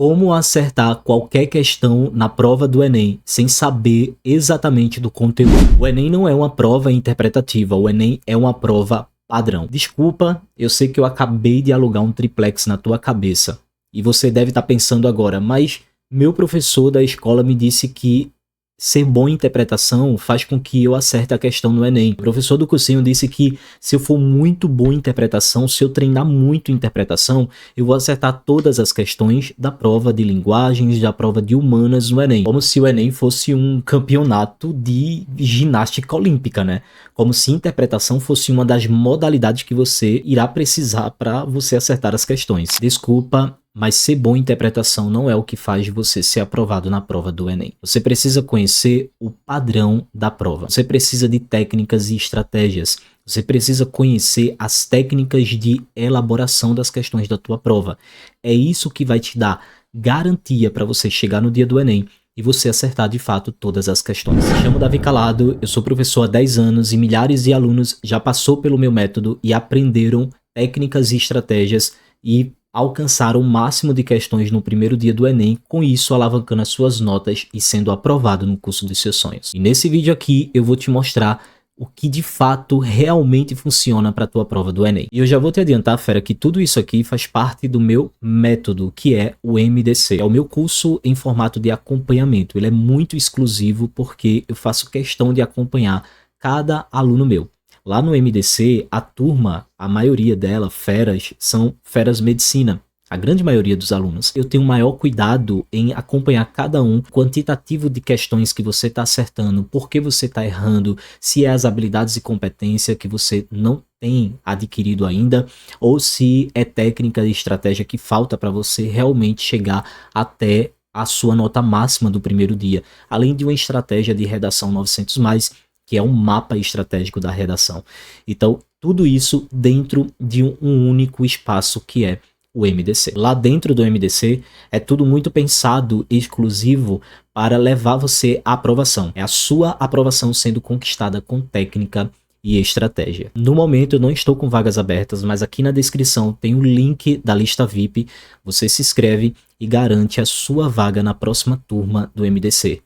Como acertar qualquer questão na prova do Enem sem saber exatamente do conteúdo. O Enem não é uma prova interpretativa, o Enem é uma prova padrão. Desculpa, eu sei que eu acabei de alugar um triplex na tua cabeça e você deve estar pensando agora, mas meu professor da escola me disse que ser bom em interpretação faz com que eu acerte a questão no Enem. O professor do cursinho disse que se eu for muito bom em interpretação, se eu treinar muito em interpretação, eu vou acertar todas as questões da prova de linguagens, da prova de humanas no Enem. Como se o Enem fosse um campeonato de ginástica olímpica, né? Como se interpretação fosse uma das modalidades que você irá precisar para você acertar as questões. Desculpa, mas ser bom em interpretação não é o que faz você ser aprovado na prova do Enem. Você precisa conhecer o padrão da prova. Você precisa de técnicas e estratégias. Você precisa conhecer as técnicas de elaboração das questões da tua prova. É isso que vai te dar garantia para você chegar no dia do Enem e você acertar de fato todas as questões. Me chamo Davi Calado, eu sou professor há 10 anos e milhares de alunos já passou pelo meu método e aprenderam técnicas e estratégias e alcançaram o máximo de questões no primeiro dia do Enem, com isso alavancando as suas notas e sendo aprovado no curso dos seus sonhos. E nesse vídeo aqui eu vou te mostrar o que de fato realmente funciona para a tua prova do Enem. E eu já vou te adiantar, fera, que tudo isso aqui faz parte do meu método, que é o MDC. É o meu curso em formato de acompanhamento. Ele é muito exclusivo porque eu faço questão de acompanhar cada aluno meu. Lá no MDC, a turma, a maioria dela, feras, são feras medicina. A grande maioria dos alunos. Eu tenho maior cuidado em acompanhar cada um, quantitativo de questões que você está acertando, por que você está errando, se é as habilidades e competência que você não tem adquirido ainda, ou se é técnica e estratégia que falta para você realmente chegar até a sua nota máxima do primeiro dia. Além de uma estratégia de redação 900+, que é um mapa estratégico da redação. Então, tudo isso dentro de um único espaço que é o MDC. Lá dentro do MDC é tudo muito pensado, exclusivo, para levar você à aprovação. É a sua aprovação sendo conquistada com técnica e estratégia. No momento eu não estou com vagas abertas, mas aqui na descrição tem o link da lista VIP. Você se inscreve e garante a sua vaga na próxima turma do MDC.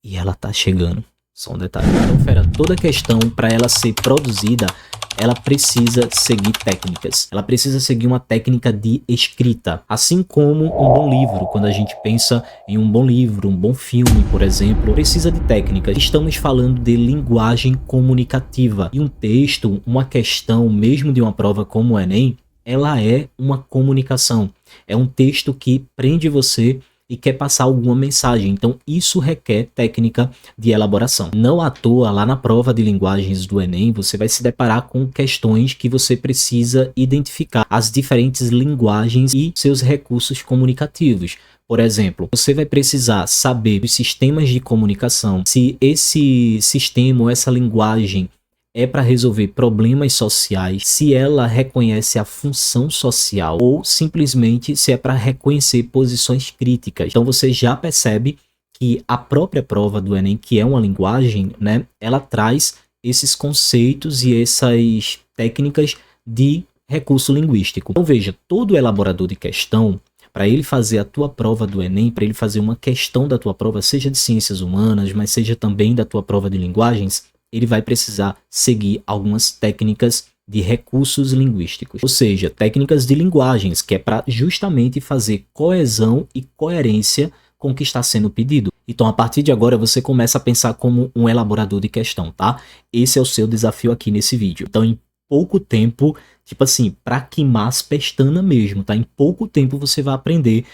E ela tá chegando. Só um detalhe. Então, fera, toda questão, para ela ser produzida, ela precisa seguir técnicas. Ela precisa seguir uma técnica de escrita. Assim como um bom livro. Quando a gente pensa em um bom livro, um bom filme, por exemplo, precisa de técnicas. Estamos falando de linguagem comunicativa. E um texto, uma questão, mesmo de uma prova como o Enem, ela é uma comunicação. É um texto que prende você e quer passar alguma mensagem, então isso requer técnica de elaboração. Não à toa, lá na prova de linguagens do Enem, você vai se deparar com questões que você precisa identificar as diferentes linguagens e seus recursos comunicativos. Por exemplo, você vai precisar saber os sistemas de comunicação, se esse sistema ou essa linguagem é para resolver problemas sociais, se ela reconhece a função social ou simplesmente se é para reconhecer posições críticas. Então você já percebe que a própria prova do Enem, que é uma linguagem, né, ela traz esses conceitos e essas técnicas de recurso linguístico. Então veja, todo elaborador de questão, para ele fazer a tua prova do Enem, para ele fazer uma questão da tua prova, seja de ciências humanas, mas seja também da tua prova de linguagens, ele vai precisar seguir algumas técnicas de recursos linguísticos, ou seja, técnicas de linguagens, que é para justamente fazer coesão e coerência com o que está sendo pedido. Então, a partir de agora, você começa a pensar como um elaborador de questão, tá? Esse é o seu desafio aqui nesse vídeo. Então, em pouco tempo, tipo assim, para queimar as pestanas mesmo, tá? Em pouco tempo você vai aprender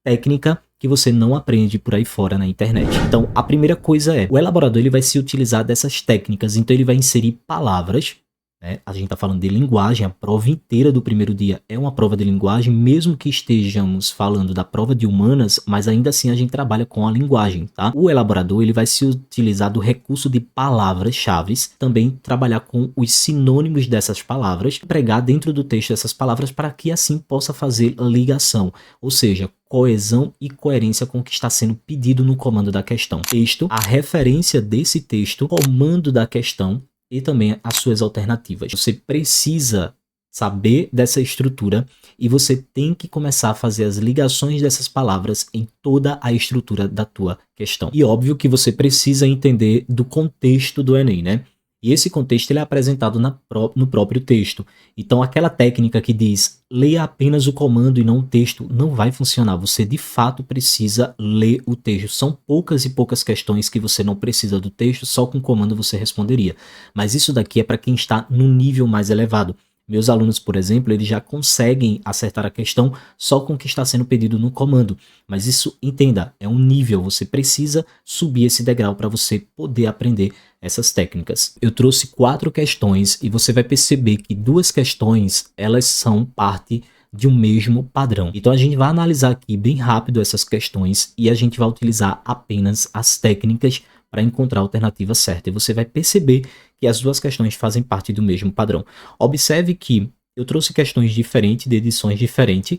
técnica que você não aprende por aí fora na internet. Então, a primeira coisa é, o elaborador ele vai se utilizar dessas técnicas, então ele vai inserir palavras, né? A gente está falando de linguagem, a prova inteira do primeiro dia é uma prova de linguagem, mesmo que estejamos falando da prova de humanas, mas ainda assim a gente trabalha com a linguagem, tá? O elaborador ele vai se utilizar do recurso de palavras-chave, também trabalhar com os sinônimos dessas palavras, pregar dentro do texto essas palavras para que assim possa fazer ligação, ou seja, coesão e coerência com o que está sendo pedido no comando da questão. Texto, a referência desse texto, comando da questão e também as suas alternativas. Você precisa saber dessa estrutura e você tem que começar a fazer as ligações dessas palavras em toda a estrutura da tua questão. E óbvio que você precisa entender do contexto do Enem, né? E esse contexto ele é apresentado no próprio texto. Então aquela técnica que diz leia apenas o comando e não o texto não vai funcionar. Você de fato precisa ler o texto. São poucas e poucas questões que você não precisa do texto, só com o comando você responderia. Mas isso daqui é para quem está no nível mais elevado. Meus alunos, por exemplo, eles já conseguem acertar a questão só com o que está sendo pedido no comando. Mas isso, entenda, é um nível. Você precisa subir esse degrau para você poder aprender essas técnicas. Eu trouxe 4 questões e você vai perceber que 2 questões, elas são parte de um mesmo padrão. Então a gente vai analisar aqui bem rápido essas questões e a gente vai utilizar apenas as técnicas para encontrar a alternativa certa. E você vai perceber que as 2 questões fazem parte do mesmo padrão. Observe que eu trouxe questões diferentes, de edições diferentes.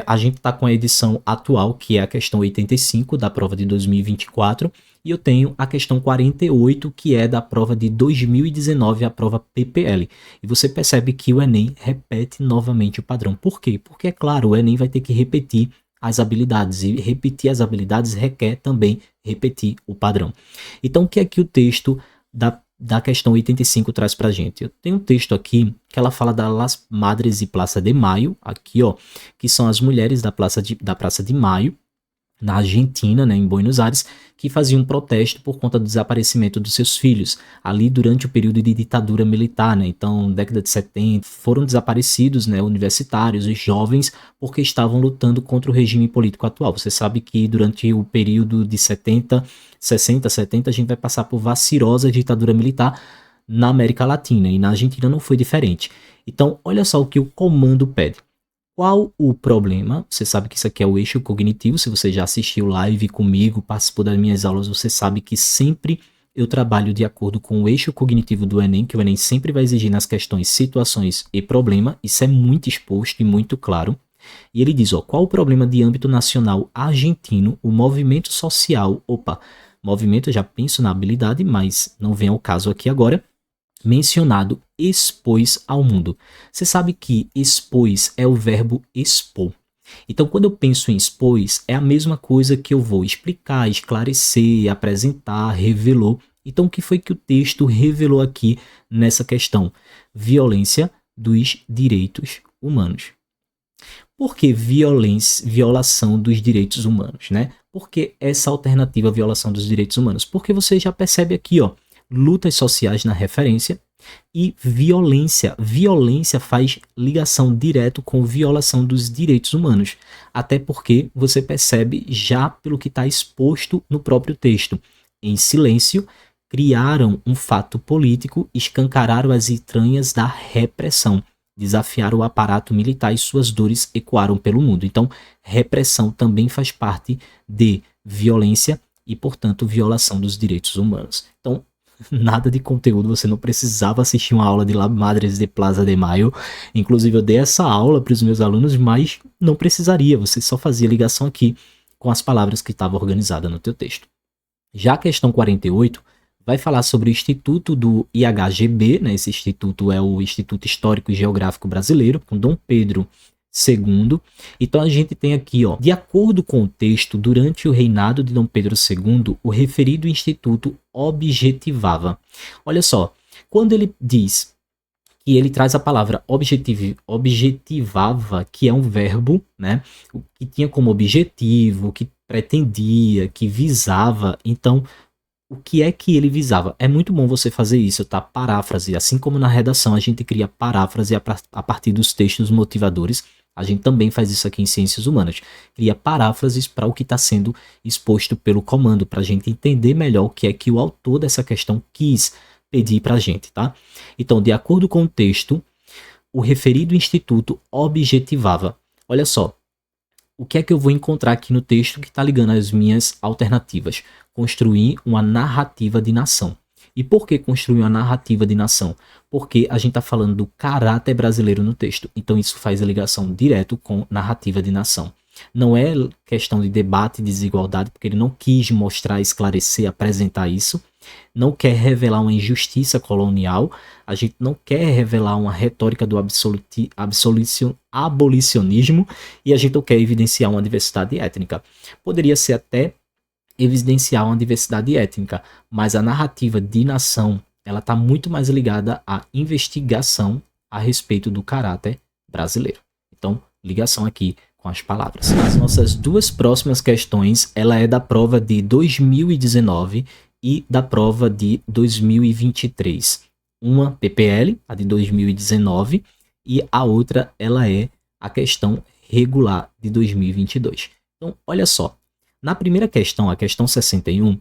A gente está com a edição atual, que é a questão 85 da prova de 2024, e eu tenho a questão 48, que é da prova de 2019, a prova PPL. E você percebe que o Enem repete novamente o padrão. Por quê? Porque, é claro, o Enem vai ter que repetir as habilidades, e repetir as habilidades requer também repetir o padrão. Então, o que é que o texto da questão 85 traz pra gente? Eu tenho um texto aqui que ela fala das Madres de Plaza de Mayo, aqui ó, que são as mulheres da Praça de Maio, na Argentina, né, em Buenos Aires, que faziam um protesto por conta do desaparecimento dos seus filhos, ali durante o período de ditadura militar, né, então década de 70, foram desaparecidos, né, universitários e jovens, porque estavam lutando contra o regime político atual. Você sabe que durante o período de 60, 70, a gente vai passar por vacirosa ditadura militar na América Latina, e na Argentina não foi diferente. Então, olha só o que o comando pede. Qual o problema? Você sabe que isso aqui é o eixo cognitivo. Se você já assistiu live comigo, participou das minhas aulas, você sabe que sempre eu trabalho de acordo com o eixo cognitivo do Enem, que o Enem sempre vai exigir nas questões situações e problema. Isso é muito exposto e muito claro. E ele diz, ó, qual o problema de âmbito nacional argentino, o movimento social, movimento, eu já penso na habilidade, mas não vem ao caso aqui agora, mencionado expôs ao mundo. Você sabe que expôs é o verbo expor. Então, quando eu penso em expôs, é a mesma coisa que eu vou explicar, esclarecer, apresentar, revelou. Então, o que foi que o texto revelou aqui nessa questão? Violência dos direitos humanos. Por que violação dos direitos humanos, né? Por que essa alternativa à violação dos direitos humanos? Porque você já percebe aqui, ó, lutas sociais na referência e violência. Violência faz ligação direto com violação dos direitos humanos. Até porque você percebe já pelo que está exposto no próprio texto. Em silêncio, criaram um fato político, escancararam as entranhas da repressão. Desafiaram o aparato militar e suas dores ecoaram pelo mundo. Então, repressão também faz parte de violência e, portanto, violação dos direitos humanos. Então, nada de conteúdo, você não precisava assistir uma aula de La Madres de Plaza de Mayo. Inclusive, eu dei essa aula para os meus alunos, mas não precisaria, você só fazia ligação aqui com as palavras que estavam organizadas no teu texto. Já a questão 48 vai falar sobre o Instituto do IHGB, né? Esse instituto é o Instituto Histórico e Geográfico Brasileiro, com Dom Pedro II. Então a gente tem aqui, ó, de acordo com o texto, durante o reinado de Dom Pedro II, o referido instituto objetivava. Olha só, quando ele diz que ele traz a palavra objetivava, que é um verbo, né, que tinha como objetivo, que pretendia, que visava, então o que é que ele visava? É muito bom você fazer isso, tá? Paráfrase. Assim como na redação a gente cria paráfrase a partir dos textos motivadores, a gente também faz isso aqui em Ciências Humanas. Cria paráfrases para o que está sendo exposto pelo comando, para a gente entender melhor o que é que o autor dessa questão quis pedir para a gente, tá? Então, de acordo com o texto, o referido instituto objetivava. Olha só, o que é que eu vou encontrar aqui no texto que está ligando as minhas alternativas? Construir uma narrativa de nação. E por que construir uma narrativa de nação? Porque a gente está falando do caráter brasileiro no texto. Então isso faz a ligação direto com narrativa de nação. Não é questão de debate e desigualdade, porque ele não quis mostrar, esclarecer, apresentar isso. não quer revelar uma injustiça colonial, a gente não quer revelar uma retórica do abolicionismo e a gente não quer evidenciar uma diversidade étnica. Poderia ser até evidenciar uma diversidade étnica, mas a narrativa de nação ela está muito mais ligada à investigação a respeito do caráter brasileiro. Então, ligação aqui com as palavras. As nossas duas próximas questões, ela é da prova de 2019 e da prova de 2023. Uma PPL, a de 2019, e a outra ela é a questão regular de 2022. Então, olha só. Na primeira questão, a questão 61,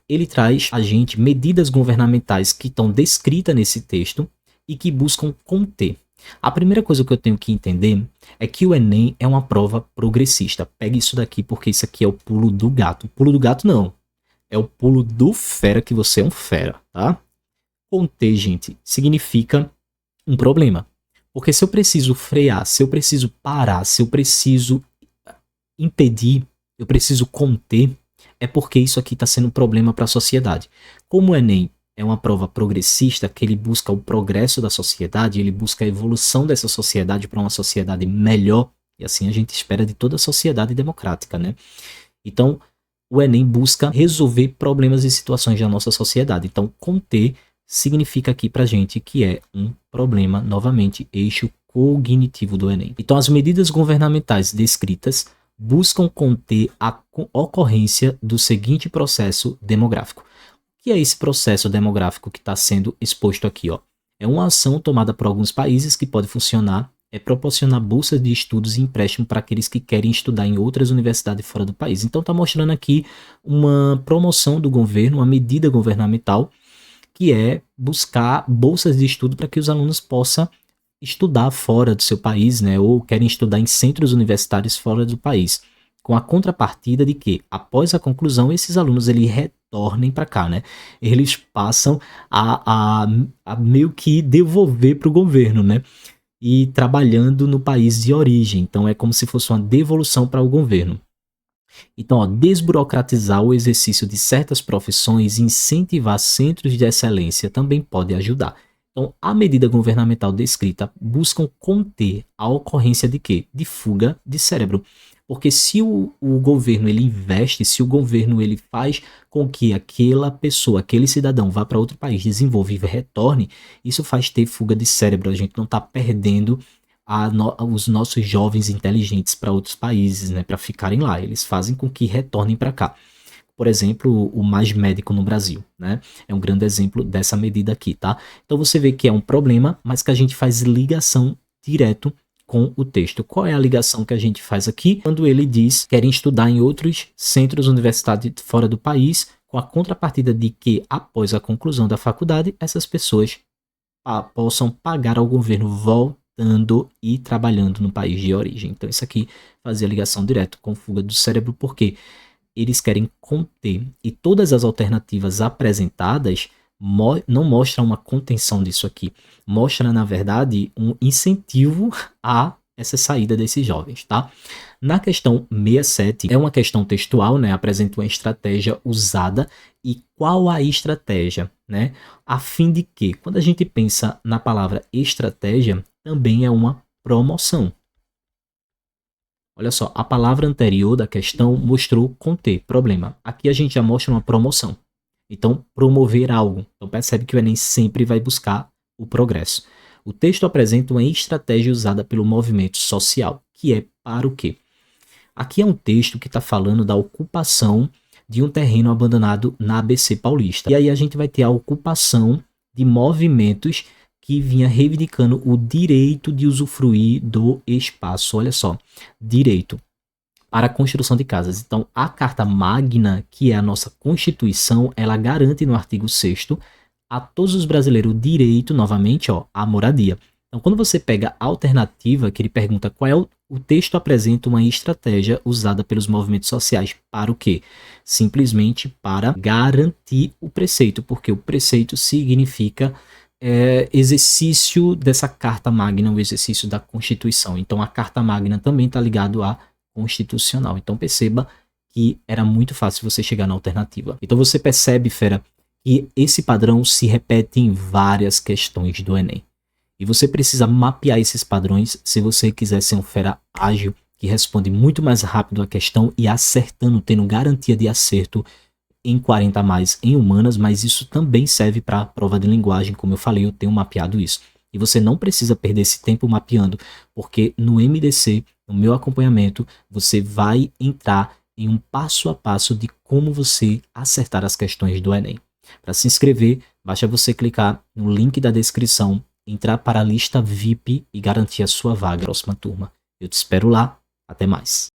ele traz a gente medidas governamentais que estão descritas nesse texto e que buscam conter. A primeira coisa que eu tenho que entender é que o Enem é uma prova progressista. Pegue isso daqui porque isso aqui é o pulo do gato. O pulo do gato não. É o pulo do fera que você é um fera, tá? Conter, gente, significa um problema. Porque se eu preciso frear, se eu preciso parar, se eu preciso impedir, eu preciso conter, é porque isso aqui está sendo um problema para a sociedade. Como o Enem é uma prova progressista, que ele busca o progresso da sociedade, ele busca a evolução dessa sociedade para uma sociedade melhor, e assim a gente espera de toda a sociedade democrática, né? Então, o Enem busca resolver problemas e situações da nossa sociedade. Então, conter significa aqui pra gente que é um problema, novamente, eixo cognitivo do Enem. Então, as medidas governamentais descritas buscam conter a ocorrência do seguinte processo demográfico. O que é esse processo demográfico que está sendo exposto aqui? Ó? É uma ação tomada por alguns países que pode funcionar, é proporcionar bolsas de estudos e empréstimo para aqueles que querem estudar em outras universidades fora do país. Então está mostrando aqui uma promoção do governo, uma medida governamental, que é buscar bolsas de estudo para que os alunos possam estudar fora do seu país, né, ou querem estudar em centros universitários fora do país, com a contrapartida de que, após a conclusão, esses alunos eles retornem para cá, né, eles passam a meio que devolver para o governo, né, e trabalhando no país de origem, então é como se fosse uma devolução para o governo. Então, ó, desburocratizar o exercício de certas profissões e incentivar centros de excelência também pode ajudar. Então, a medida governamental descrita buscam conter a ocorrência de quê? De fuga de cérebro. Porque se o governo ele investe, se o governo ele faz com que aquela pessoa, aquele cidadão vá para outro país, desenvolva e retorne, isso faz ter fuga de cérebro. A gente não está perdendo os nossos jovens inteligentes para outros países, né, para ficarem lá. Eles fazem com que retornem para cá. Por exemplo, o Mais Médico no Brasil, né? É um grande exemplo dessa medida aqui, tá? Então você vê que é um problema, mas que a gente faz ligação direto com o texto. Qual é a ligação que a gente faz aqui? Quando ele diz que querem estudar em outros centros universitários fora do país, com a contrapartida de que, após a conclusão da faculdade, essas pessoas possam pagar ao governo voltando e trabalhando no país de origem. Então isso aqui fazia ligação direto com fuga do cérebro, porque eles querem conter, e todas as alternativas apresentadas não mostram uma contenção disso aqui, mostra na verdade um incentivo a essa saída desses jovens, tá? Na questão 67, é uma questão textual, né? Apresenta uma estratégia usada, e qual a estratégia, né? A fim de que, quando a gente pensa na palavra estratégia, também é uma promoção. Olha só, a palavra anterior da questão mostrou conter, problema. Aqui a gente já mostra uma promoção. Então, promover algo. Então, percebe que o Enem sempre vai buscar o progresso. O texto apresenta uma estratégia usada pelo movimento social, que é para o quê? Aqui é um texto que está falando da ocupação de um terreno abandonado na ABC Paulista. E aí a gente vai ter a ocupação de movimentos que vinha reivindicando o direito de usufruir do espaço. Olha só, direito para a construção de casas. Então, a Carta Magna, que é a nossa Constituição, ela garante no artigo 6º a todos os brasileiros o direito, novamente, ó, à moradia. Então, quando você pega a alternativa, que ele pergunta qual é o texto apresenta uma estratégia usada pelos movimentos sociais para o quê? Simplesmente para garantir o preceito, porque o preceito significa exercício dessa Carta Magna, o exercício da Constituição. Então, a Carta Magna também está ligado à constitucional. Então, perceba que era muito fácil você chegar na alternativa. Então, você percebe, fera, que esse padrão se repete em várias questões do Enem. E você precisa mapear esses padrões se você quiser ser um fera ágil que responde muito mais rápido a questão e acertando, tendo garantia de acerto em 40 a mais em humanas, mas isso também serve para a prova de linguagem, como eu falei, eu tenho mapeado isso. E você não precisa perder esse tempo mapeando, porque no MDC, no meu acompanhamento, você vai entrar em um passo a passo de como você acertar as questões do Enem. Para se inscrever, basta você clicar no link da descrição, entrar para a lista VIP e garantir a sua vaga na próxima turma. Eu te espero lá. Até mais.